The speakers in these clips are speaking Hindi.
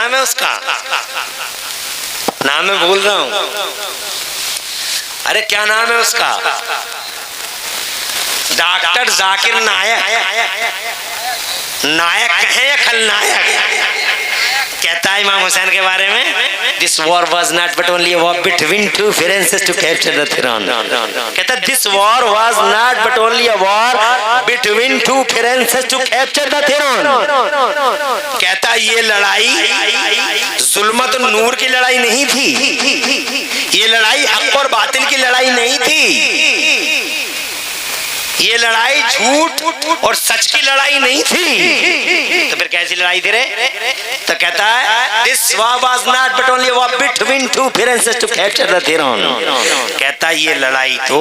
नाम है उसका, नाम मैं भूल रहा हूं। अरे क्या नाम है उसका? डॉक्टर जाकिर नायक। नायक कहे या खलनायक? कहता है इमाम हुसैन के बारे में, this war was not but only war between two princes to capture the throne. कहता this war was not but only a war between two princes to capture the throne. कहता ये लड़ाई जुल्मत और नूर की लड़ाई नहीं थी, ये लड़ाई हक और बातिल की लड़ाई नहीं थी, ये लड़ाई झूठ और सच की लड़ाई नहीं थी। तो फिर कैसी लड़ाई थी रे? तो कहता है this war was not but only war between two princes to capture the throne. कहता ये लड़ाई तो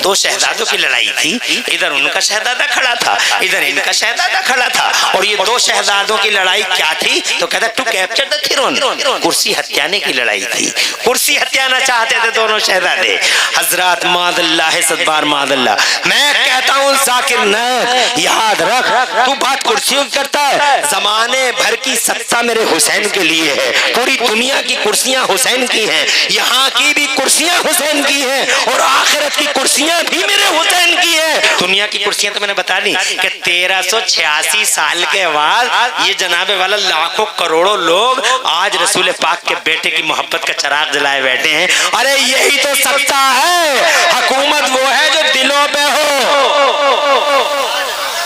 दो शहजादों की लड़ाई थी। इधर उनका शहजादा खड़ा था, इधर इनका शहजादा खड़ा था, और ये दो शहजादों की लड़ाई क्या थी? तो कहता टू कैप्चर द थ्रोन, कुर्सी हत्याने की लड़ाई थी। कुर्सी हत्याना चाहते थे दोनों शहजादे। हजरत मादल्ला है सदबार मादल्ला। मैं कहता हूँ जाकिर नायक याद रख, तू बात कुर्सियों की करता है, जमाने भर की सत्ता मेरे हुसैन के लिए है। पूरी दुनिया की कुर्सियां हुसैन की हैं, यहाँ की भी कुर्सियां हुसैन की हैं, और आखिरत की कुर्सियां भी मेरे हुसैन की हैं। दुनिया की कुर्सियां तो मैंने बता दी कि 1386 साल के बाद ये जनाबे वाला लाखों करोड़ों लोग आज रसूल पाक के बेटे की मोहब्बत का चिराग जलाए बैठे हैं। अरे यही तो सत्ता है, हुकूमत वो है जो दिलों पे हो।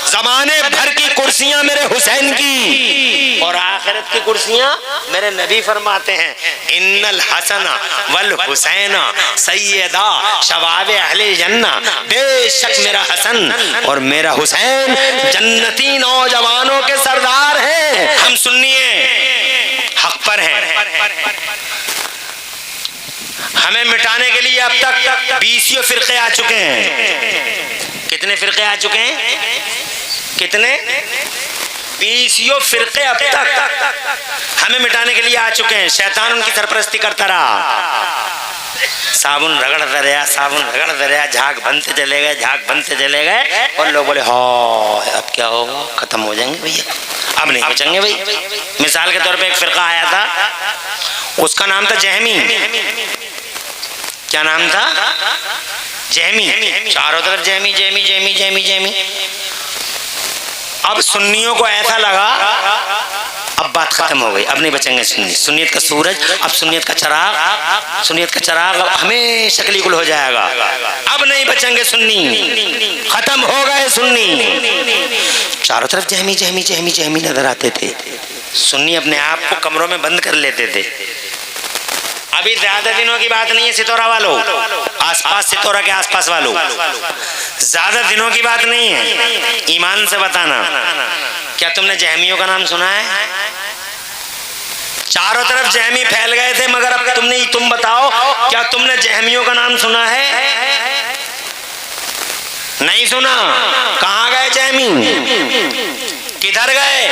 जमाने भर की कुर्सियां मेरे हुसैन की, और आखिरत की कुर्सियां मेरे नबी फरमाते हैं इन्नल हसना वल हुसैना सैयदा शबाबे अहले जन्ना। बेशक मेरा हसन और मेरा हुसैन जन्नती नौजवानों के सरदार हैं। हम सुन्निए हक पर हैं। हमें मिटाने के लिए अब तक 20 फिरके आ चुके हैं। कितने फिरके आ चुके हैं? कितने? 20 फिरके अब तक हमें मिटाने के लिए आ चुके हैं। शैतान उनकी सरपरस्ती करता रहा, साबुन रगड़ता रहा, साबुन रगड़ता रहा, झाग बनते चले गए, झाग बनते चले गए, और लोग बोले हाँ अब क्या होगा, खत्म हो जाएंगे भैया, अब नहीं बचेंगे भाई। मिसाल के तौर पे एक फिरका आया था, उसका नाम था जहमी। क्या नाम था? जहमी। चारों तरफ जहमी जहमी जहमी जहमी जहमी। अब सुन्नियों को ऐसा लगा अब बात खत्म हो गई, अब नहीं बचेंगे सुन्नी। सुन्नियत का सूरज, अब सुन्नियत का चराग, सुन्नियत का चराग अब हमेशा के लिए गुल हो जाएगा। अब नहीं बचेंगे सुन्नी, खत्म हो गए सुन्नी। चारों तरफ जहमी जहमी जहमी जहमी नजर आते थे। सुन्नी अपने आप को कमरों में बंद कर लेते थे। अभी ज्यादा दिनों की बात नहीं है सितोरा वालों, आसपास सितोरा के आसपास वालों, ज्यादा दिनों की बात नहीं है। ईमान से बताना, क्या तुमने जहमियों का नाम सुना है? चारों तरफ जहमी फैल गए थे, मगर अब तुम बताओ क्या तुमने जहमियों का नाम सुना है? नहीं सुना। कहाँ गए जहमी? किधर गए?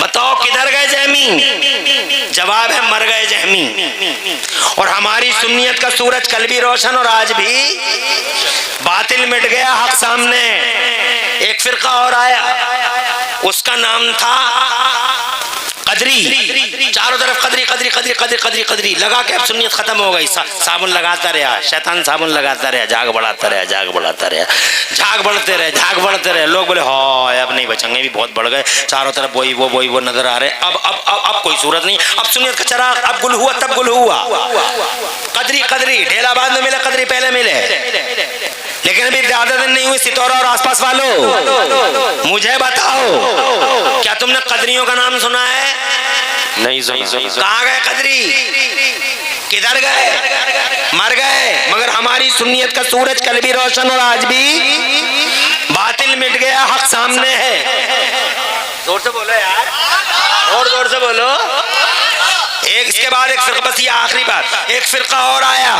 बताओ किधर गए जहमी? जवाब है मर गए जहमी। और हमारी सुन्नियत का सूरज कल भी रोशन और आज भी, बातिल मिट गया, हक सामने। एक फिरका और आया, उसका नाम था कदरी। चारों तरफ कदरी कदरी कदरी कदरी कदरी कदरी लगा के अब सुन्नियत खत्म हो गई। साबुन लगाता रहा शैतान, साबुन लगाता रहा, झाग बढ़ाता रहा, झाग बढ़ाता रहा, झाग बढ़ते रहे, झाग बढ़ते रहे। लोग बोले हाँ अब नहीं बचेंगे, भी बहुत बढ़ गए। चारों तरफ वही वो नजर आ रहे। अब कोई सूरत नहीं। अब सुन्नियत का चराग अब गुल हुआ, तब गुल हुआ। कदरी कदरी ढेला बाद में मिले, कदरी पहले मिले, लेकिन अभी ज्यादा दिन नहीं हुए। सितौरा और आसपास वालों मुझे बताओ क्या तुमने कदरियों का नाम सुना है? नहीं सुना। कहाँ गए कदरी? किधर गए? मर गए। मगर हमारी सुन्नियत का सूरज कल भी रोशन और आज भी, बातिल मिट गया, हक सामने है। जोर से बोलो यार, और जोर से बोलो। एक इसके बाद एक फिरका, बस ये आखिरी बात। एक फिरका और आया,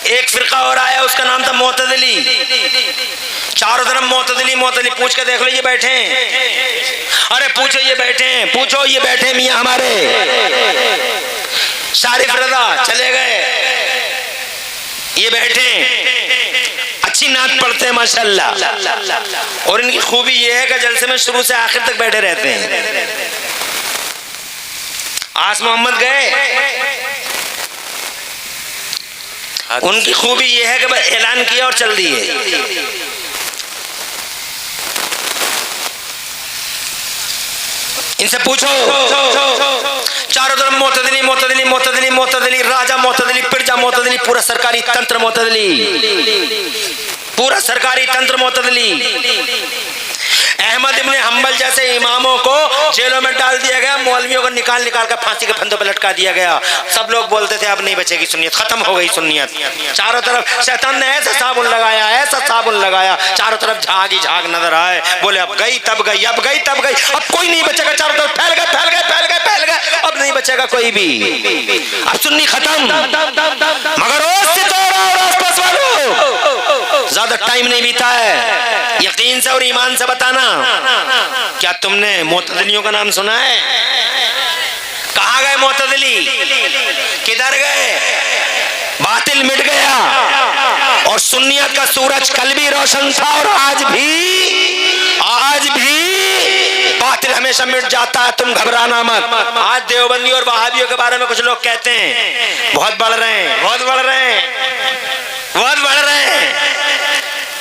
एक फिरका और आया, उसका नाम था मोतदली। चारों तरफ मोतदली मोतदली। पूछ के देख लो ये बैठे हैं। अरे पूछो ये बैठे हैं, पूछो ये बैठे मियाँ हमारे शारिफ रजा चले गए, ये बैठे अच्छी नात पढ़ते हैं माशाल्लाह। और इनकी खूबी ये है कि जलसे में शुरू से आखिर तक बैठे रहते हैं। आस मोहम्मद गए, उनकी खूबी यह है कि बस ऐलान किया और चल दिए। इनसे पूछो, चारों तरफ मोतदली मोतदली मोतदली मोतदली, राजा मोतदली, प्रजा मोतदली, पूरा सरकारी तंत्र मोतदली, पूरा सरकारी तंत्र मोतदली। अहमद इब्ने हम्बल जैसे इमामों को जेलों में डाल दिया गया, मौलवियों को निकाल निकाल कर फांसी के फंदों पर लटका दिया गया। सब लोग बोलते थे अब नहीं बचेगी सुन्नियत, खत्म हो गई सुन्नियत। चारों तरफ शैतान ने ऐसा साबुन लगाया, ऐसा साबुन लगाया, चारों तरफ झाग ही झाग नजर आए। बोले अब गई तब गई, अब गई तब गई, अब कोई नहीं बचेगा। चारों तरफ फैल गए फैल गए फैल गए फैल गए, अब नहीं बचेगा कोई भी, अब सुन्नी खत्म। मगर ज्यादा टाइम नहीं बीता है, यकीन से और ईमान से बताना, क्या तुमने मोतदलियों का नाम सुना है? कहां गए मोतदली, किधर गए? बातिल मिट गया और सुन्नियत का सूरज कल भी रोशन था और आज भी बातिल हमेशा मिट जाता है। तुम घबराना मत। आज देवबंदी और वहाबियों के बारे में कुछ लोग कहते हैं बहुत बढ़ रहे हैं, बहुत बढ़ रहे हैं, बहुत बढ़ रहे हैं।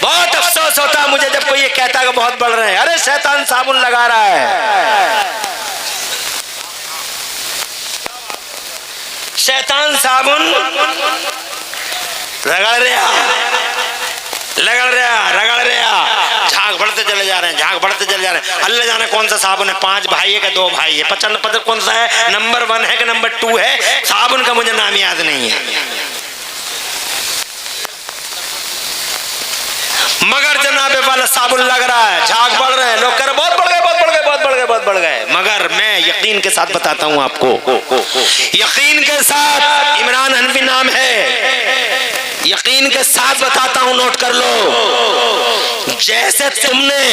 बहुत अफसोस होता है मुझे जब कोई ये कहता है कि बहुत बढ़ रहे हैं। अरे शैतान साबुन लगा रहा है, शैतान साबुन रगड़ रहा, झाग बढ़ते चले जा रहे हैं, झाग बढ़ते चले जा रहे हैं। अल्लाह जाने कौन सा साबुन है, 5 भाई है कि 2 भाई है, 55 कौन सा है, नंबर 1 है कि नंबर 2 है, साबुन का मुझे नाम याद नहीं है। मगर जनाबे वाला साबुन लग रहा है, झाग बढ़ रहे हैं, लोग कह रहे बहुत बढ़ गए, बहुत बढ़ गए, बहुत बढ़ गए, बहुत बढ़ गए। मगर मैं यकीन के साथ बताता हूं आपको, यकीन के साथ, इमरान हनफी नाम है, यकीन के साथ बताता हूं, नोट कर लो। जैसे तुमने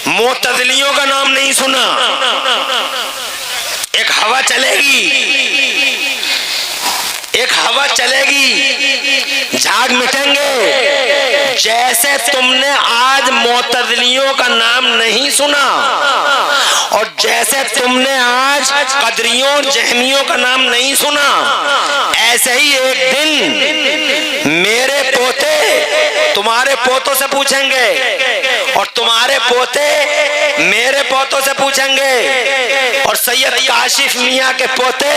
मोतदलियों का नाम नहीं सुना, एक हवा चलेगी, झाग मिटेंगे। जैसे तुमने आज मोतदलियों का नाम नहीं सुना और जैसे तुमने आज कदरियों और जहमियों का नाम नहीं सुना, ऐसे ही एक दिन मेरे पोते तुम्हारे पोतों से पूछेंगे और तुम्हारे पोते मेरे पोतों से पूछेंगे और सैयद काशिफ मियाँ के पोते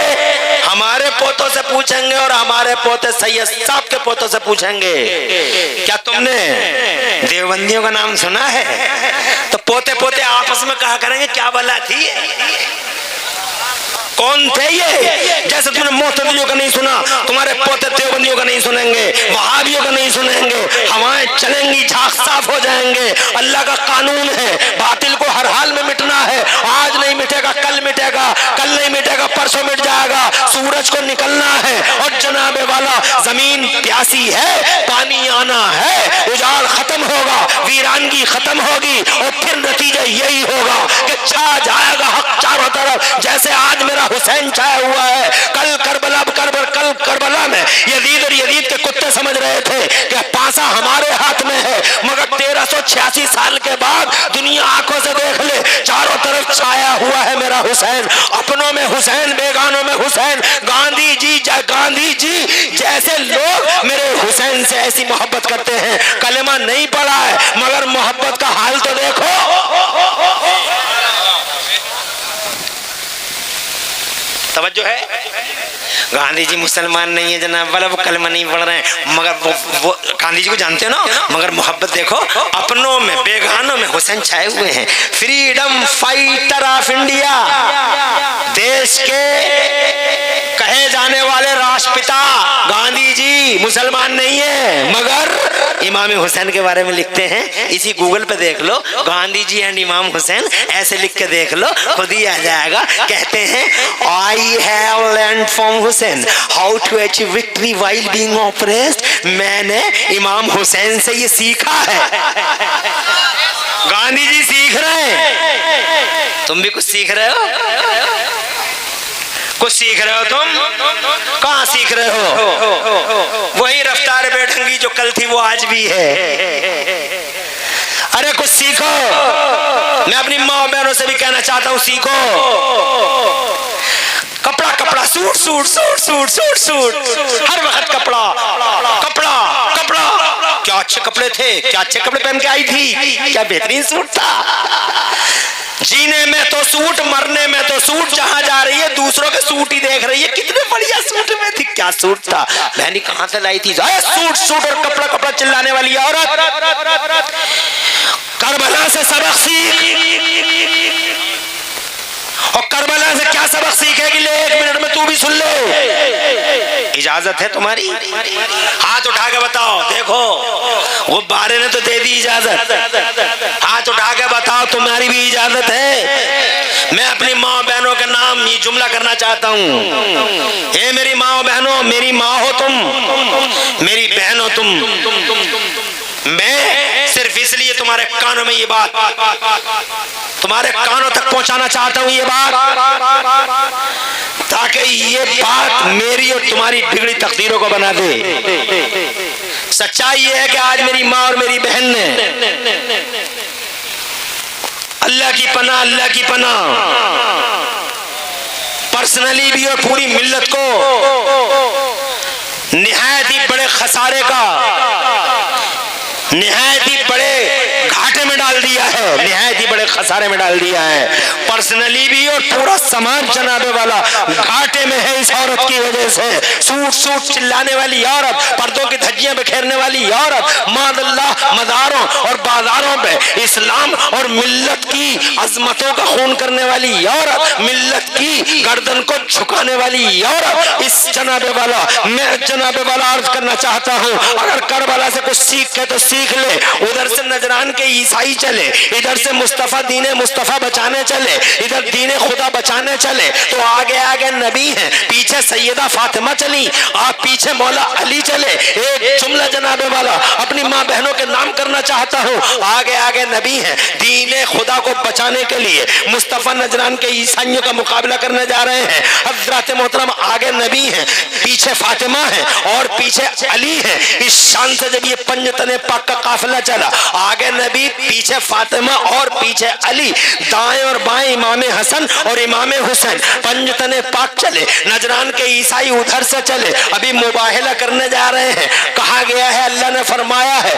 हमारे पोतों से पूछेंगे और हमारे पोते सैयद साहब के पोतों से पूछेंगे, क्या तुमने देवबंदियों का नाम सुना है? तो पोते पोते आपस में कहा करेंगे क्या बला थी, कौन थे ये? जैसे तुमने मोतदलियों का नहीं सुना, तुम्हारे पोते देवबंदियों का नहीं सुनेंगे, वहाबियों का नहीं सुनेंगे। हवाएं चलेंगी, झाग साफ हो जाएंगे। अल्लाह का कानून है, बातिल को हर हाल में मिटना है। आज नहीं मिटेगा, कल मिटेगा, कल नहीं मिटेगा, परसों मिट जाएगा। सूरज को निकलना है और जनाबे वाला जमीन प्यासी है, पानी आना है, उजाड़ खत्म होगा, वीरानगी खत्म होगी और फिर नतीजा यही होगा कि छा जाएगा हक चारों तरफ। जैसे आज मेरा हुसैन छाया हुआ है, कल करबला में यजीद और यजीद के कुत्ते समझ रहे थे कि पासा हमारे हाथ में है, मगर 1386 साल के बाद दुनिया आंखों से देख ले, चारों तरफ छाया हुआ है मेरा हुसैन। अपनों में हुसैन, बेगानों में हुसैन। गांधी जी जैसे लोग मेरे हुसैन से ऐसी मोहब्बत करते हैं, कलेमा नहीं पढ़ा है मगर मोहब्बत का हाल तो देखो। तवज्जो है? गांधी जी मुसलमान नहीं है जनाब वाला, वो कलमा नहीं पढ़ रहे हैं, मगर वो गांधी जी को जानते हो ना, मगर मोहब्बत देखो। अपनों में बेगानों में हुसैन छाए हुए हैं। फ्रीडम फाइटर ऑफ इंडिया, देश के कहे जाने वाले राष्ट्रपिता गांधी जी मुसलमान नहीं है, मगर इमाम हुसैन के बारे में लिखते हैं। इसी गूगल पे देख लो, गांधी जी एंड इमाम हुसैन, ऐसे लिख के देख लो, खुद ही आ जाएगा। कहते हैं I have learned from Hussain how to achieve victory while being oppressed. मैंने इमाम हुसैन से ये सीखा है। गांधी जी सीख रहे हैं, तुम भी कुछ सीख रहे हो? कुछ सीख रहे हो तुम? कहां सीख रहे हो? वही रफ्तार बेढंगी जो कल थी वो आज भी है। अरे कुछ सीखो। मैं अपनी माँ बहनों से भी कहना चाहता हूं, सीखो। Suit suit suit suit suit, हर वक्त कपड़ा कपड़ा कपड़ा। क्या अच्छे कपड़े थे, क्या अच्छे कपड़े पहन के आई थी, क्या बेहतरीन सूट था। जीने में तो सूट, मरने में तो सूट, जहां जा रही है दूसरों के सूट ही देख रही है, कितने बढ़िया सूट में थी, क्या सूट था। बहनी कहां से लाई थी, सूट सूट और कपड़ा कपड़ा चिल्लाने वाली औरत। करबला से सबक सीख, और करबला से क्या सबक सीखेगी ले, 1 मिनट में तू भी सुन ले। इजाजत है तुम्हारी, हाथ उठा के बताओ। देखो वो बारे ने तो दे दी इजाजत, हाथ उठा के बताओ तुम्हारी भी इजाजत है। मैं अपनी माँ बहनों के नाम ये जुमला करना चाहता हूँ। हे मेरी माँ बहनों, मेरी माँ हो तुम, मेरी बहन हो तुम। मैं सिर्फ इसलिए तुम्हारे कानों में ये बात, तुम्हारे कानों तक पहुंचाना चाहता हूं ये बात, ताकि ये बात मेरी और तुम्हारी बिगड़ी तकदीरों को बना दे। सच्चाई ये है कि आज मेरी माँ और मेरी बहन ने अल्लाह की पनाह, अल्लाह की पनाह, पर्सनली भी और पूरी मिल्लत को निहायत ही बड़े खसारे का, निहायत ही बड़े घाटे में डाल दिया है, निहायत ही बड़े खसारे में डाल दिया है। पर्सनली भी और पूरा समाज जनाबे वाला घाटे में है इस औरत की वजह से। सूट सूट चिल्लाने वाली औरत, पर्दों की धज्जियां बिखेरने वाली औरत, मादल्लाह मज़ारों और बाजारों पे इस्लाम और मिल्लत की अजमतों का खून करने वाली औरत, मिल्लत की गर्दन को झुकाने वाली औरत। इस जनाबे वाला, मैं जनाबे वाला अर्ज करना चाहता हूँ, अगर करबला से कुछ सीख के तो सीख ले। उधर से नजरान के ईसाई चले, इधर से मुस्तफा दीने मुस्तफा बचाने चले, इधर दीने खुदा बचाने चले, तो आगे आगे नबी हैं, पीछे सैयदा फातिमा चली, आप पीछे मौला अली चले। एक जुमला जनाबे वाला अपनी माँ बहनों के नाम करना चाहता हूँ, आगे आगे नबी हैं, दीने खुदा को बचाने के लिए मुस्तफा नजरान के ईसाइयों का मुकाबला करने जा रहे हैं। हजरत मोहतरम आगे नबी हैं, पीछे फातिमा है और पीछे अली है। इस शान से जब ये पंजतने पाक का काफिला चला, आगे नबी, पीछे फातिमा और पीछे अली, दाएं और बाएं इमाम हसन और इमाम हुसैन, पंजतने पाक चले। नजरान के ईसाई उधर से चले, अभी मुबाहिला करने जा रहे हैं। कहा गया है, अल्लाह ने फरमाया है,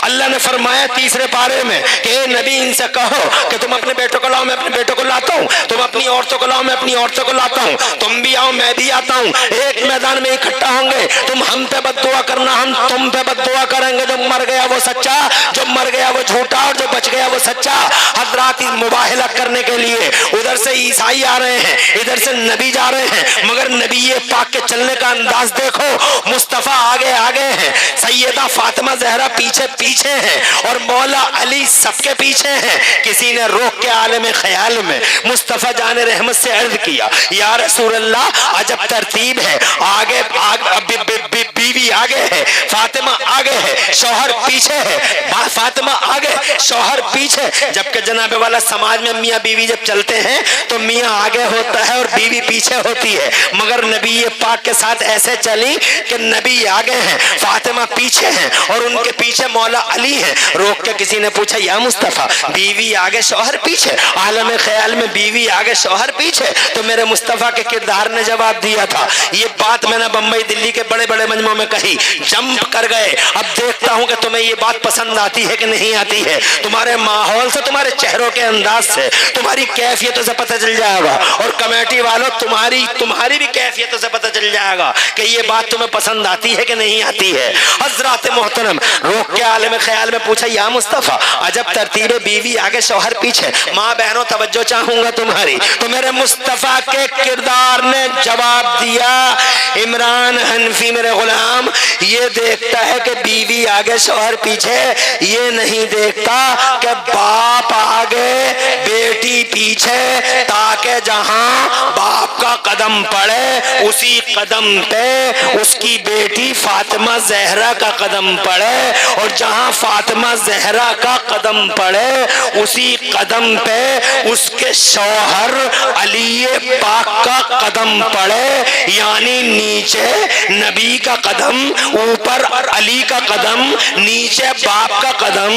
अल्लाह ने फरमाया तीसरे पारे में कि नबी इनसे कहो कि तुम अपने बेटों को लाओ, मैं अपने बेटों को लाता हूँ, तुम अपनी औरतों को लाओ, मैं अपनी औरतों को लाता हूँ, तुम भी आओ मैं भी आता हूँ, एक मैदान में इकट्ठा होंगे, तुम हम पे बद्दुआ करना, हम तुम पे बद्दुआ करेंगे। जो मर गया वो सच्चा, जो मर गया वो झूठा, और जो बच गया वो सच्चा। हजरात मुबाहिला करने के लिए उधर से ईसाई आ रहे हैं, इधर से नबी जा रहे हैं, मगर नबी ये पाक के चलने का अंदाज देखो। मुस्तफा आगे आगे हैं, सैयदा फातिमा ज़हरा पीछे पीछे हैं, और मौला अली सबके पीछे हैं। किसी ने रोक के आलम ख्याल में मुस्तफा जाने रहमत से अर्ज किया, या रसूल अल्लाह, अजब तरतीब है, आगे बीवी आगे है, फातिमा आगे है, शौहर पीछे है, फातिमा आगे, शौहर पीछे। जबकि जनाबे वाला समाज में मियाँ बीवी जब चलते हैं तो मियाँ आगे होता है और बीवी पीछे होती है, मगर नबी ये पाक के साथ ऐसे चली कि नबी आगे हैं, फातिमा पीछे हैं, और उनके पीछे मौला अली है। रोक के किसी ने पूछा, या मुस्तफा, बीवी आगे शौहर पीछे, आलम ख्याल में बीवी आगे शौहर पीछे? तो मेरे मुस्तफा के किरदार ने जवाब दिया था, ये बात मैंने बंबई दिल्ली के बड़े बड़े मंजमों में कही, जंप कर गए। अब देखता हूं कि तुम्हें ये बात पसंद आती है कि नहीं आती है। तुम्हारे माहौल से, तुम्हारे चेहरों के अंदाज से, तुम्हारी कैफियतों से पता चल जाएगा, और कमेटी वालों तुम्हारी भी कैफियतों से पता चल जाएगा कि ये बात तुम्हें पसंद आती है कि नहीं आती है। हजरत मोहतरम रोक के आलम ख्याल में पूछा, या मुस्तफा, अजब तरतीब, बीवी आगे शौहर पीछे। माँ बहनों तवज्जो चाहूंगा तुम्हारी। तो मेरे मुस्तफा के किरदार ने जवाब दिया, इमरान हनफी मेरे गुलाम ये देखता है कि बीवी आगे शौहर पीछे, ये नहीं देखता कि बाप आगे बेटी पीछे, ताकि जहां बाप का कदम पड़े उसी कदम पे उसकी बेटी फातिमा ज़हरा का कदम पड़े, और जहां फातिमा ज़हरा का कदम पड़े उसी कदम पे उसके शौहर अली पाक का कदम पड़े। यानी नीचे नबी का कदम, ऊपर अली का कदम, नीचे बाप का कदम,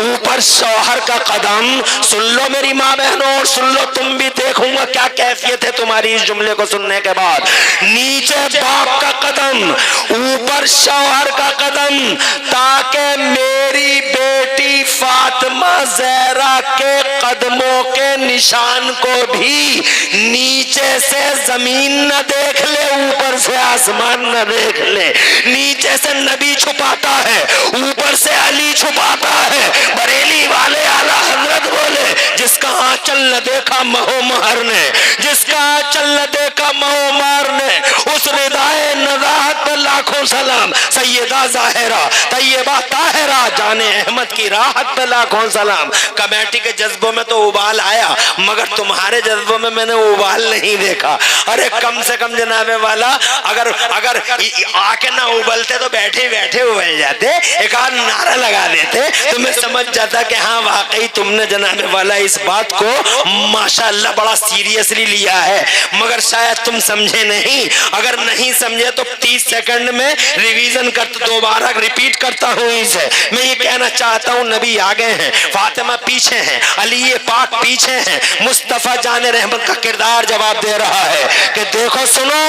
ऊपर शौहर का कदम। सुन लो मेरी माँ बहनों, और सुन लो तुम भी, देखूंगा क्या कैफियत है तुम्हारी इस जुमले को सुनने के बाद, नीचे बाप का कदम, ऊपर शौहर का कदम, ताकि मेरी बेटी फातिमा ज़हरा के कदमों के निशान को भी नीचे से जमीन न देख ले, ऊपर से आसमान न देख ले। नीचे से नबी छुपाता है, ऊपर से अली छुपाता है। बरेली वाले आला हजरत बोले, जिसका आंचल न देखा महो महर ने, जिसका आंचल न देखा महो महर ने, उस रिदाए नज़ाहत पर लाखों सलाम। सैयदा ज़ाहिरा तैयबा ताहिरा जाने अहमद की राहत पे लाखों सलाम। कमेटी के जज्बों में तो उबाल आया, मगर तुम्हारे जज्बों में मैंने उबाल नहीं देखा। अरे कम से कम जनाबे वाला अगर अगर आके ना उबलते तो बैठे बैठे उबल जाते, एक आध नारा लगा देते तो मैं समझ जाता कि हाँ वाकई तुमने जनाबे वाला इस बात को माशाअल्लाह बड़ा सीरियसली लिया है। मगर शायद तुम समझे नहीं। अगर नहीं समझे तो 30 सेकंड में रिवीजन कर, दोबारा रिपीट करता हूँ इसे। मैं ये कहना चाहता हूँ, नबी आगे हैं, फातिमा पीछे हैं, अली पाक पीछे हैं। मुस्तफा जाने रहमत का किरदार जवाब दे रहा है कि देखो सुनो,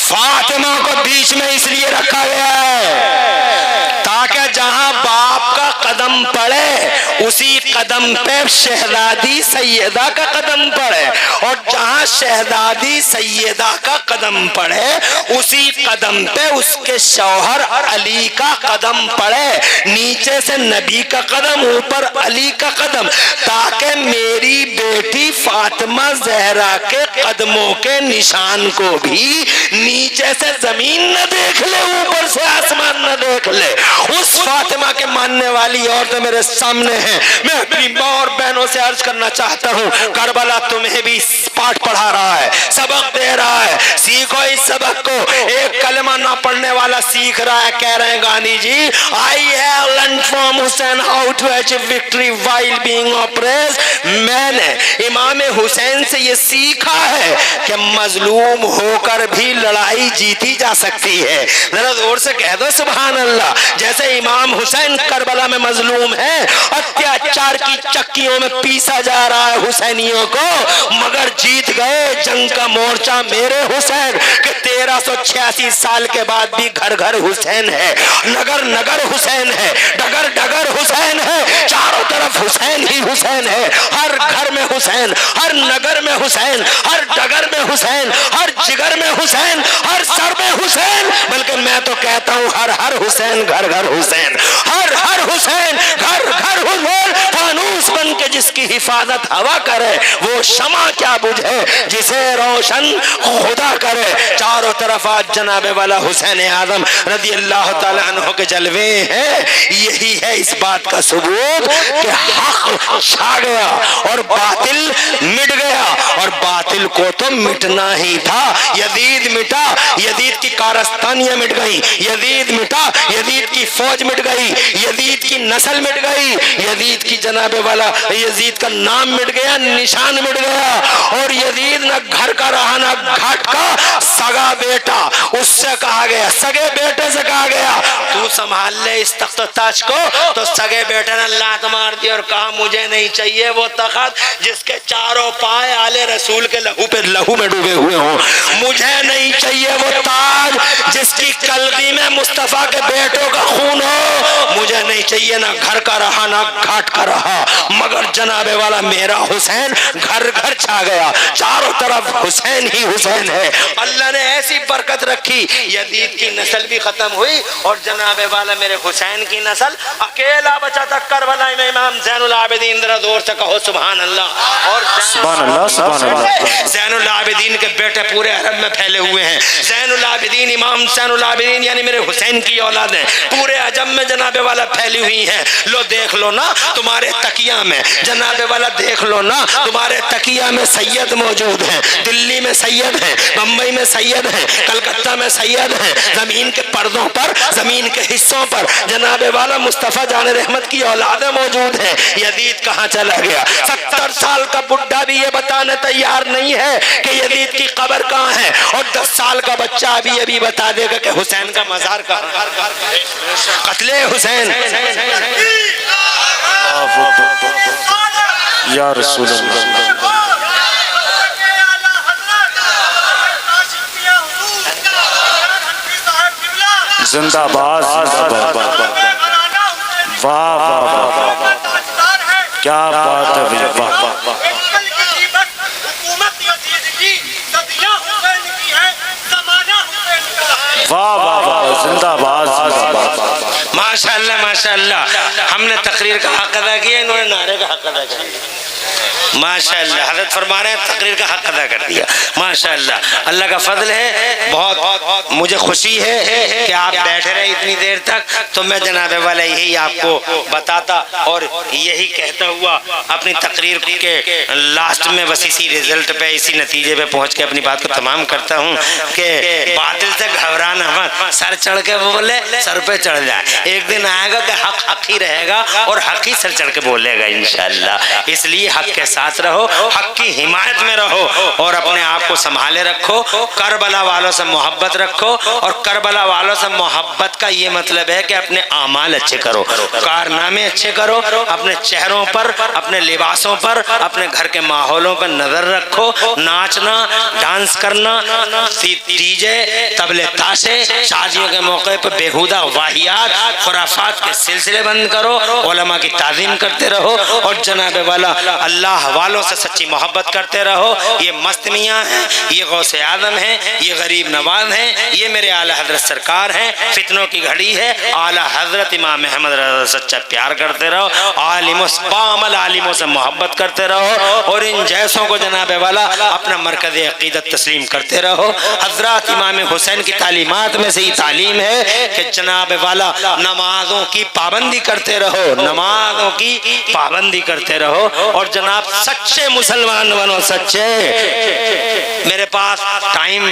फातिमा को बीच में इसलिए रखा गया है ताकि जहां बाप का कदम पड़े उसी कदम पे शहजादी सैयदा का कदम पड़े, और जहां शहजादी सैयदा का कदम पड़े उसी कदम पे उसके शौहर अली का कदम पड़े। नीचे से नबी का कदम, ऊपर अली का कदम, ताकि मेरी बेटी फातिमा ज़हरा के कदमों के निशान को भी नीचे से जमीन न देख ले, ऊपर से आसमान न देख ले। उस फातिमा के मानने वाली औरतें मेरे सामने हैं। मैं अपनी माँ और बहनों से अर्ज करना चाहता हूँ, करबला तुम्हें भी पाठ पढ़ा रहा है, सबक दे रहा है, सीखो इस सबक को। एक कलमा ना पढ़ने वाला सीख रहा है, कह रहे हैं Gandhi ji, I have learned from Hussain how to achieve victory while being oppressed. मैंने इमाम हुसैन से ये सीखा है कि मजलूम होकर भी लड़ाई जीती जा सकती है। जरा जोर से कह दो सुभान अल्लाह। जैसे इमाम हुसैन करबला में मजलूम है, अत्याचार की चक्कियों में पीसा जा रहा है हुसैनियों को, मगर जीत गए जंग का मोर्चा मेरे हुसैन के। 1386 साल के बाद भी घर घर हुसैन है, नगर नगर हुसैन है, डगर डगर हुसैन है, चारों तरफ हुसैन ही हुसैन है। हर घर में हुसैन, हर नगर में हुसैन, हर डगर में हुसैन, हर जिगर में हुसैन, हर सर में हुसैन, बल्कि मैं तो कहता हूँ हर हर हुसैन घर घर हुसैन, हर हर हुसैन घर घर हुसैन। फानूस बन के जिसकी हिफाजत हवा करे वो शमा क्या बुझे जिसे रोशन खुदा करे। चारों तरफ आज जनाबे वाला हुसैन आजम रज़ी अल्लाह ताला अन्हु के जलवे हैं। यही है इस बात का सबूत कि हक छा गया और बातिल मिट गया, और बातिल को तो मिटना ही था। यजीद मिटा, यजीद की कारस्तानियां मिट गई, यजीद मिटा, यजीद की फौज मिट गई, यजीद की नस्ल मिट गई, यजीद की जनाबे वाला यजीद का नाम मिट गया, निशान मिट गया। और यजीद न घर का रहा न घाट का, सगा बेटा उससे कहा गया, सगे बेटे से कहा गया तू संभाल ले इस तख्त ताज को। तो सगे बेटे ने लात मार दी और कहा मुझे नहीं चाहिए वो तख्त जिसके चारों पाए आले रसूल के लहू में डूबे हुए हों, मुझे नहीं चाहिए वो ताज जिसकी कलगी में मुस्तफा के बेटों का खून हो, मुझे नहीं चाहिए ना घर का रहा ना घाट का रहा, मगर जनाबे वाला मेरा हुसैन घर घर छा गया। चारों तरफ हुसैन ही हुसैन है। अल्लाह ने ऐसी बरकत रखी, यजीद की नस्ल भी खत्म हुई और जनाबे वाला मेरे हुसैन की नस्ल अकेला बचा था करबला में। इमाम ज़ैनुल आबिदीन जरा जोर से कहो सुभान अल्लाह। और ज़ैनुल आबिदीन के बेटे पूरे अरब में फैले हुए हैं। ज़ैनुल आबिदीन, इमाम ज़ैनुल आबिदीन यानी मेरे हुसैन की औलाद है, पूरे अजम में जनाबे वाला फैली हुई हैं। लो देख लो ना तुम्हारे तकिया में, जनाबे वाला देख लो ना तुम्हारे तकिया में सैयद मौजूद है। दिल्ली में सैयद है, बम्बई में सैयद है, कलकत्ता में सैयद है। जमीन के पर्दों पर, जमीन के हिस्सों पर जनाबे वाला मुस्तफा जाने रहमत की औलाद मौजूद है। यजीद कहाँ चला गया? 70 साल का बुढ़ा भी ये बताने तैयार नहीं है कि यजीद की कब्र कहाँ है, और 10 साल का बच्चा अभी अभी बता देगा कि हुसैन का मजार कहाँ। कत्ले हुसैन या रसूल अल्लाह। जिंदाबाद वाह वाह वाह, क्या बात है भैया, वाह वाह वाह वाह, जिंदाबाद जिंदाबाद। माशाअल्लाह माशाअल्लाह। हमने तकरीर का हक अदा किया, इन्होंने नारे का हक अदा किया। माशाअल्लाह, हज़रत फरमा रहे हैं तकरीर का हक अदा कर दिया। माशाअल्लाह, अल्लाह का फजल है। बहुत मुझे खुशी है कि आप बैठे रहे इतनी देर तक, तो मैं जनाबे वाला यही आपको बताता और यही कहता हुआ अपनी तकरीर के लास्ट में बस इसी रिजल्ट पे, इसी नतीजे पे पहुंच के अपनी बात को तमाम करता हूँ कि बातिल से घबराना मत, सर चढ़ के बोले सर पे चढ़ जाए। एक दिन आएगा कि हक हक ही रहेगा और हक ही सर चढ़ के बोलेगा इंशाअल्लाह। इसलिए हक के साथ रहो, हक की हिमायत में रहो और अपने आप को संभाले रखो। करबला वालों से मोहब्बत रखो और करबला वालों से मोहब्बत का ये मतलब है कि अपने आमाल अच्छे करो, कारनामे अच्छे करो, अपने चेहरों पर, अपने लिबासों पर, अपने घर के माहौलों पर नजर रखो। नाचना, डांस करना, डीजे, तबले, ताशे, शादियों के मौके पर बेहुदा वाहियात, खुराफात के सिलसिले बंद करो, उलमा की ताज़ीम करते रहो और जनाबे वाला अल्लाह वालों से सच्ची मोहब्बत करते रहो। ये मस्त मियाँ हैं, ये गौसे आदम हैं, ये गरीब नवाज हैं, ये मेरे आला हजरत सरकार हैं। फितनों की घड़ी है, आला हजरत इमाम अहमद रज़ा सच्चा प्यार करते रहो, आलिमों बामल आलिमों से मोहब्बत करते रहो और इन जैसों को जनाबे वाला अपना मरकज़ अक़ीदत तस्लीम करते रहो। हजरत इमाम हुसैन की तालीमात में से ही तालीम है कि जनाबे वाला नमाजों की पाबंदी करते रहो, नमाजों की पाबंदी करते रहो और जनाब सच्चे मुसलमान बनो, सच्चे। मेरे पास टाइम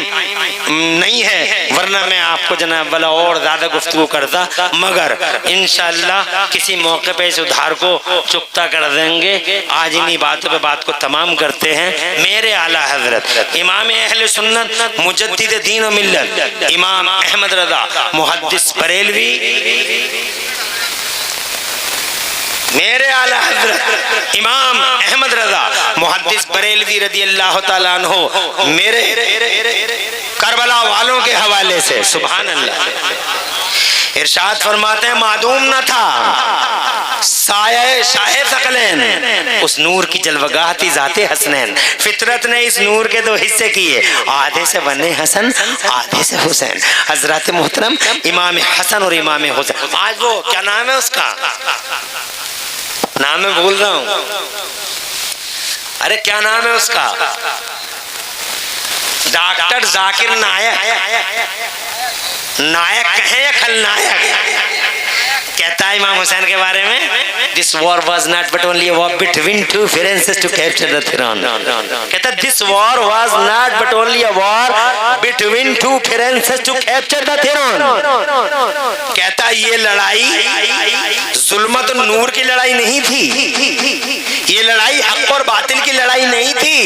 नहीं है वरना मैं आपको जनाब वाला और ज्यादा गुफ्तगू करता, मगर इंशाअल्लाह किसी मौके पे इस उधार को चुकता कर देंगे। आज इन्हीं बातों पे बात को तमाम करते हैं। मेरे आला हजरत इमाम अहले सुन्नत मुजद्दिद दीन व मिल्लत इमाम अहमद रज़ा मुहद्दिस बरेलवी, मेरे आला हजरत इमाम अहमद रज़ा मुहद्दिस बरेलवी रज़ी अल्लाह ताला अन्हु मेरे करबला वालों के हवाले से सुभान अल्लाह इरशाद फरमाते हैं, मादूम न था साये शाहे सकलैन, उस नूर की जलवगाह थी जाते हसनैन। फितरत ने इस नूर के दो हिस्से किए, आधे से बने हसन, आधे से हुसैन। हजरत मोहतरम इमाम हसन और इमाम हुसैन, आज वो क्या नाम है उसका, नाम मैं भूल रहा हूं, अरे क्या नाम है उसका, डॉक्टर जाकिर नायक, नायक कहे या खलनायक, कहता है इमाम हुसैन के बारे में, this war was not but only a war between two princes to capture the throne. कहता this war was not but only a war between two princes to capture the throne. कहता ये लड़ाई जुल्मत और नूर की लड़ाई नहीं थी, ये लड़ाई हक और बातिल की लड़ाई नहीं थी,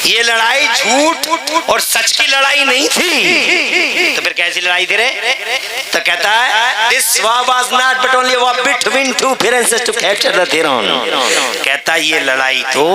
ये लड़ाई झूठ और सच की लड़ाई नहीं थी। तो फिर कैसी लड़ाई थी रे? तो कहता है this war was not but only a war between two princes to capture the throne. कहता ये लड़ाई तो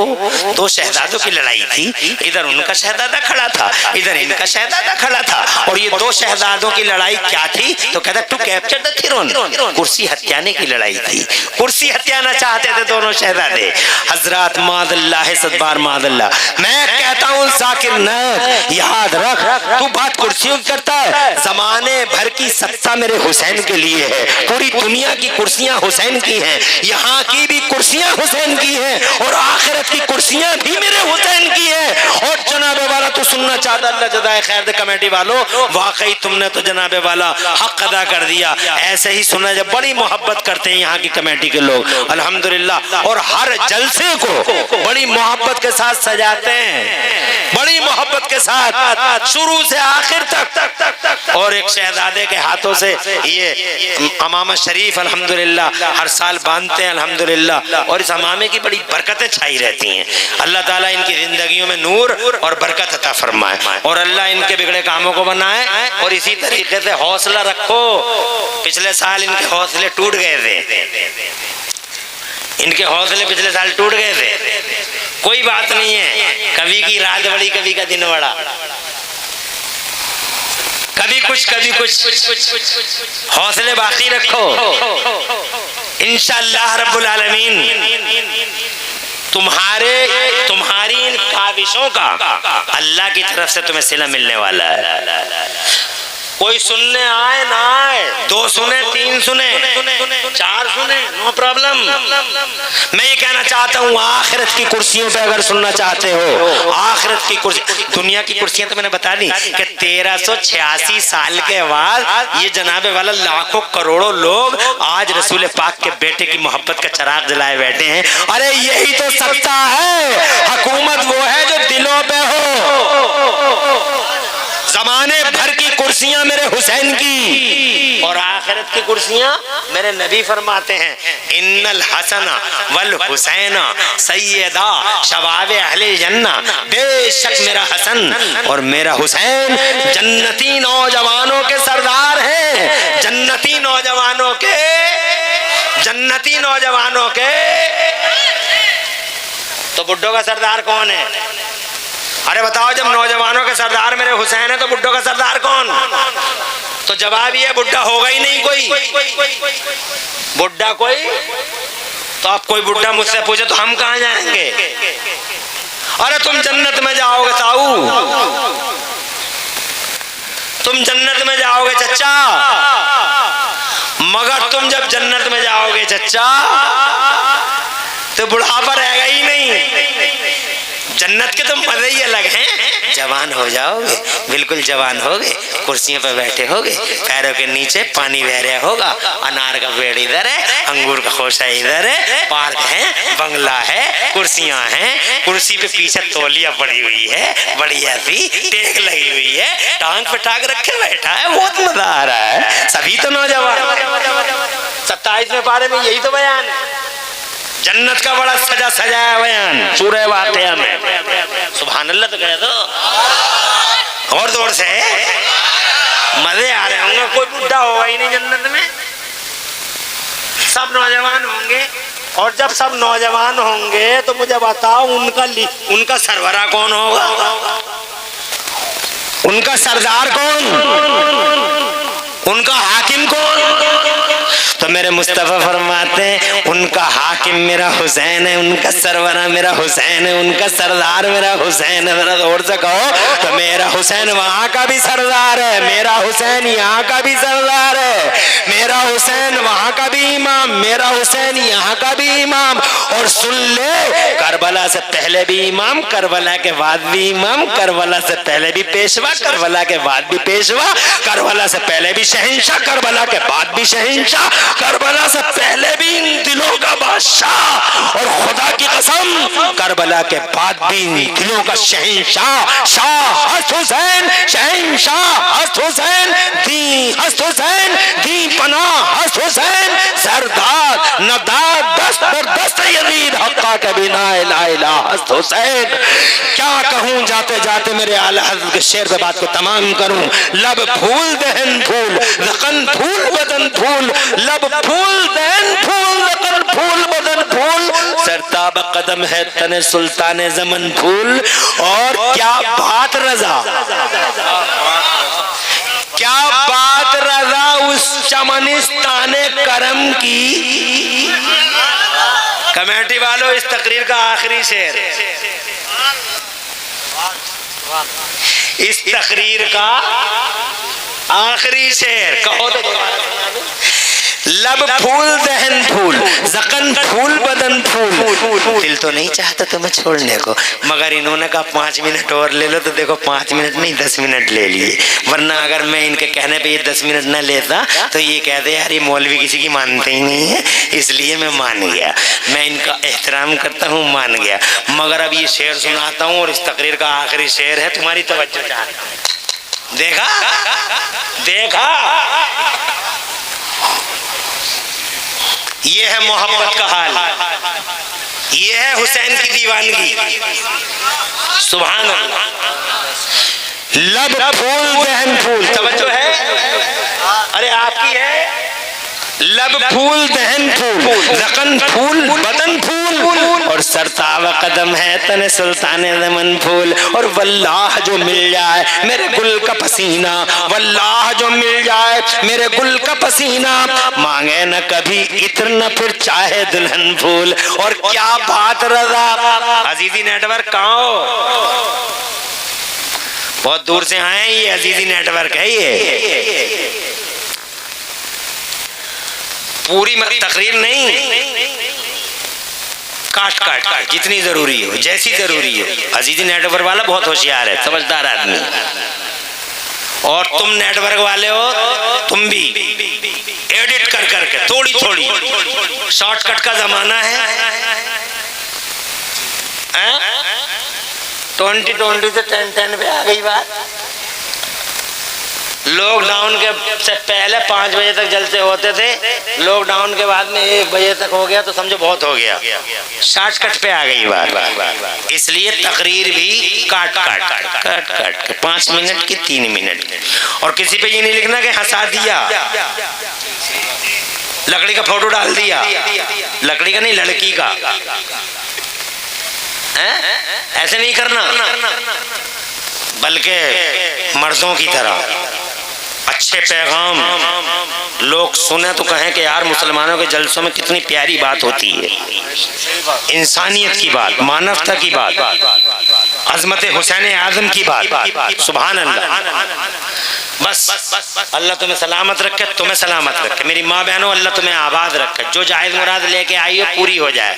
दो शहजादों की लड़ाई थी, इधर उनका शहजादा खड़ा था, इधर इनका शहजादा खड़ा था, और ये दो शहजादों की लड़ाई क्या थी? तो कहता टू कैप्चर द थ्रोन, कुर्सी हत्याने की लड़ाई थी, कुर्सी हत्याना चाहते थे दोनों शहजादे। हजरत मादल्ला है सदबार मादल्ला, मैं कहता हूँ जाकिर नायक याद रख, तू बात कुर्सियों की करता है, जमाने भर की सत्ता मेरे हुसैन के लिए है, पूरी दुनिया की कुर्सियां हुसैन की हैं, यहाँ की भी कुर्सियां हुसैन की हैं और आखिरत की कुर्सियां भी मेरे हुसैन की हैं। और जनाबे वाला तो सुनना चाहता, अल्लाह जज़ाए खैर दे कमेटी वालों, वाकई तुमने तो जनाबे वाला हक अदा कर दिया। ऐसे ही सुना जब बड़ी मोहब्बत करते हैं यहाँ की कमेटी के लोग अल्हम्दुलिल्लाह, और हर जलसे को बड़ी मोहब्बत के साथ सजाते हैं, बड़ी मोहब्बत के साथ शुरू से आखिर तक। और एक शहजादे के हाथों से ये अमामा शरीफ अल्हम्दुलिल्लाह हर साल बांधते हैं अल्हम्दुलिल्लाह, और इस अमामे की बड़ी बरकतें छाई रहती हैं। अल्लाह ताला इनकी जिंदगियों में नूर और बरकत अता फरमाए और अल्लाह इनके बिगड़े कामों को बनाए। और इसी तरीके से हौसला रखो, पिछले साल इनके हौसले टूट गए थे, इनके हौसले पिछले साल टूट गए थे, कोई बात नहीं है, कभी की रात बड़ी कभी का दिन बड़ा, कभी कुछ हौसले बाकी रखो। इंशाअल्लाह रब्बुल आलमीन तुम्हारी इन काविशों का अल्लाह की तरफ से तुम्हें सिला मिलने वाला है। कोई सुनने आए ना आए, 2 सुने 3 सुने 4 सुने, नो प्रॉब्लम। मैं ये कहना चाहता हूँ, आखिरत की कुर्सियों पे अगर सुनना चाहते हो, आखिरत की कुर्सी, दुनिया की कुर्सियां तो मैंने बता दी कि 1386 साल के बाद ये जनाबे वाला लाखों करोड़ों लोग आज रसूल पाक के बेटे की मोहब्बत का चिराग जलाए बैठे हैं। अरे यही तो सत्ता है, हुकूमत वो है जो दिलों पे हो। जमाने भर की कुर्सियां मेरे हुसैन की, और आखिरत की कुर्सियां मेरे नबी फरमाते हैं, इन्नल हसना वल हुसैना सैयदा शबाबे अहले जन्ना। बेशक मेरा हसन और मेरा हुसैन जन्नती नौजवानों के सरदार हैं। जन्नती नौजवानों के तो बुड्ढों का सरदार कौन है? अरे बताओ, जब नौजवानों के सरदार मेरे हुसैन है तो बुड्ढों का सरदार कौन? तो जवाब ये, बुड्ढा होगा ही नहीं कोई। बुड्ढा कोई तो अब कोई बुड्ढा मुझसे पूछे तो हम कहां जाएंगे? अरे तुम जन्नत में जाओगे ताऊ, तुम जन्नत में जाओगे चच्चा, मगर तुम जब जन्नत में जाओगे चच्चा तो बुढ़ापा रहेगा ही नहीं। जन्नत के तो मजे ही अलग हैं। जवान हो जाओगे, बिल्कुल जवान होगे, कुर्सियों पर बैठे होगे, पैरों के नीचे पानी बह रहा होगा, अनार का पेड़ इधर है, अंगूर का खोसा इधर है, पार्क है, बंगला है, कुर्सियां हैं, कुर्सी पे पीछे तौलिया पड़ी हुई है, बढ़िया सी टेक लगी हुई है, टांग पे टांग रखे बैठा है, बहुत मजा आ रहा है। सभी तो नौजवान। 27वें पारे में यही तो बयान है, जन्नत का बड़ा सजाया बयान सूरह वाक़िया में। सुभान अल्लाह तो कह दो और जोर से, मजे आ रहे होंगे। कोई बुढ़ा होगा ही नहीं जन्नत में, सब नौजवान होंगे। और जब सब नौजवान होंगे तो मुझे बताओ, उनका सरवरा कौन होगा? उनका सरदार कौन? उनका हाकिम कौन? तो मेरे मुस्तफा फरमाते हैं, उनका हाकिम मेरा हुसैन है, उनका सरवरा मेरा हुसैन है, उनका सरदार मेरा हुसैन है। मेरा जोर से कहो तो मेरा हुसैन वहां का भी सरदार है, मेरा हुसैन यहाँ का भी सरदार है, मेरा हुसैन वहां का भी इमाम, मेरा हुसैन यहाँ का भी इमाम। और सुन ले, करबला से पहले भी इमाम, करबला के बाद भी इमाम, करबला से पहले भी पेशवा, करबला के बाद भी पेशवा, करबला से पहले भी शहंशाह, करबला के बाद भी शहंशाह, करबला से पहले भी इन दिलों का बादशाह, और खुदा की कसम करबला के बाद भी इन दिलों का शहंशाह, शाह हस्त हुसैन, शहंशाह हस्त हुसैन, दी हस्त हुसैन, दी पनाह हस्त हुसैन, सरदार नदाद दस्त पर दस्त यजीद हक्का के बिना ला इलाहा हस्त हुसैन। क्या कहूँ जाते जाते मेरे आला हज़रत के शेर पे बात को तमाम करूँ। लब फूल दहन फूल, रकन फूल बदन फूल, लब फूल दहन फूल, रकन फूल बदन फूल, सरताब कदम है तने सुल्तान ज़मन फूल। और क्या बात रजा, क्या बात रजा उस चमनिस्ताने करम की। कमेटी वालों, इस तकरीर का आखिरी शेर, इस तकरीर का आखिरी शेर कहो तो लब फूल दहन फूल, जकन फूल बदन फूल। दिल तो नहीं चाहता तुम्हें छोड़ने को, मगर इन्होंने कहा 5 मिनट और ले लो, तो देखो 5 मिनट नहीं 10 मिनट ले लिए। वरना अगर मैं इनके कहने पे ये 10 मिनट ना लेता तो ये कहते यार ये मौलवी किसी की मानते ही नहीं है, इसलिए मैं मान गया। मैं इनका एहतराम करता हूँ, मान गया। मगर अब ये शेर सुनाता हूँ और इस तकरीर का आखिरी शेर है, तुम्हारी तवज्जो चाहता हूं। देखा देखा, ये है मोहब्बत का हाल, ये है हुसैन की दीवानगी। सुभान अल्लाह। लब फूल दहन फूल, तवज्जो है? अरे आपकी है। लब फूल दहन फूल, रकन फूल बदन फूल, और सरताव कदम है तने सुल्ताने ज़मन फूल। और वल्लाह जो मिल जाए मेरे गुल का पसीना, वल्लाह जो मिल जाए मेरे गुल का पसीना, मांगे न कभी इत्र न फिर चाहे दुल्हन फूल। और क्या बात रजा, अजीजी नेटवर्क कहाँ हो? बहुत दूर से आए हैं, ये अजीजी नेटवर्क है। ये पूरी तकरीर नहीं, काट काट जितनी जरूरी हो, जैसी जरूरी हो। अजीजी नेटवर्क वाला बहुत होशियार है, समझदार आदमी। और तुम नेटवर्क वाले हो, तुम भी एडिट कर करके थोड़ी थोड़ी, शॉर्टकट का जमाना है। 2020 से 10-10 पे आ गई बात। लॉकडाउन के से पहले 5 बजे तक जलसे होते थे, लॉकडाउन के बाद में 1 बजे तक हो गया तो समझो बहुत हो गया। शॉर्टकट पे आ गई बात, इसलिए तकरीर भी काट काट 5 मिनट की 3 मिनट। और किसी पे ये नहीं लिखना कि हंसा दिया, लकड़ी का फोटो डाल दिया, लकड़ी का नहीं लड़की का, ऐसे नहीं करना। बल्कि मर्दों की तरह अच्छे पैगाम लोग सुने तो कहें कि यार मुसलमानों के जलसों में कितनी प्यारी बात होती है, इंसानियत की बात, मानवता की बात, अजमत हुसैन आजम की बात। सुभान अल्लाह। बस अल्लाह तुम्हें सलामत रखे, तुम्हें सलामत रखे। मेरी माँ बहनों, अल्लाह तुम्हें आबाद रखे। जो जायज़ मुराद लेके आई हो पूरी हो जाए।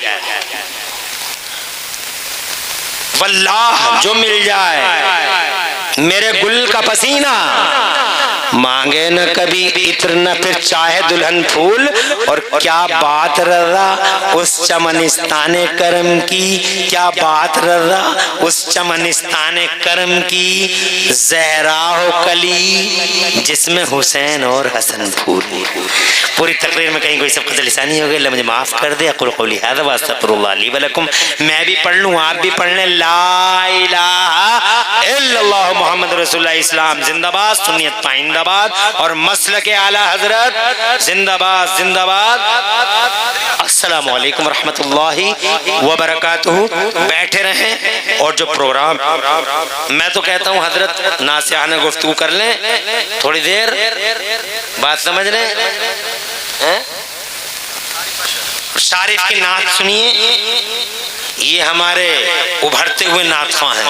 वल्लाह जो मिल जाए मेरे गुल का पसीना, मांगे न कभी इत्र न फिर चाहे दुल्हन फूल। और क्या बात रजा उस चमनिस्ताने करम की, क्या बात रजा उस चमनिस्ताने करम की, ज़हरा हो कली जिसमें हुसैन और हसन फूल। पूरी तकरीर में कहीं कोई सबक़त लिसानी हो गई, अल्लाह मुझे माफ़ कर दे। अक़ुल क़ौली हाज़ा व अस्तग़फ़िरुल्लाह ली व लकुम। मैं भी पढ़ लूँ, आप भी पढ़ लें। ला इलाहा इल्लल्लाह मुहम्मद रसूलुल्लाह। इस्लाम जिंदाबाद, सुन्नियत पाइंदाबाद, और मसलक आला हजरत जिंदाबाद जिंदाबाद। अस्सलामु अलैकुम रहमतुल्लाहि व बरकातुहू। बैठे रहें और जो प्रोग्राम, मैं तो कहता हूँ हजरत नासिहाना गुफ्तगू कर लें थोड़ी देर, बात समझ रहे हैं? शारिफ की नात सुनिए, ये हमारे उभरते हुए नातख़्वां हैं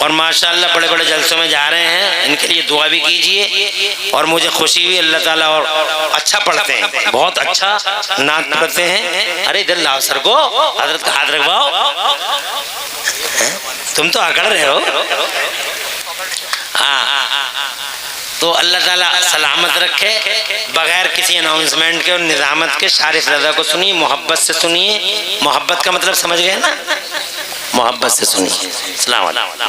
और माशाअल्लाह बड़े बड़े जलसों में जा रहे हैं। इनके लिए दुआ भी कीजिए। और मुझे खुशी हुई, अल्लाह ताला और अच्छा पढ़ते हैं, बहुत अच्छा नात पढ़ते हैं। अरे इधर लाओ सर को, हजरत का हाथ रखवाओ। तुम तो अकड़ रहे हो। तो अल्लाह ताला सलामत रखे। बगैर किसी अनाउंसमेंट के और निज़ामत के शारिफ रज़ा को सुनिए, मोहब्बत से सुनिए। मोहब्बत का मतलब समझ गए ना, मोहब्बत से सुनिए। अस्सलाम वालेकुम।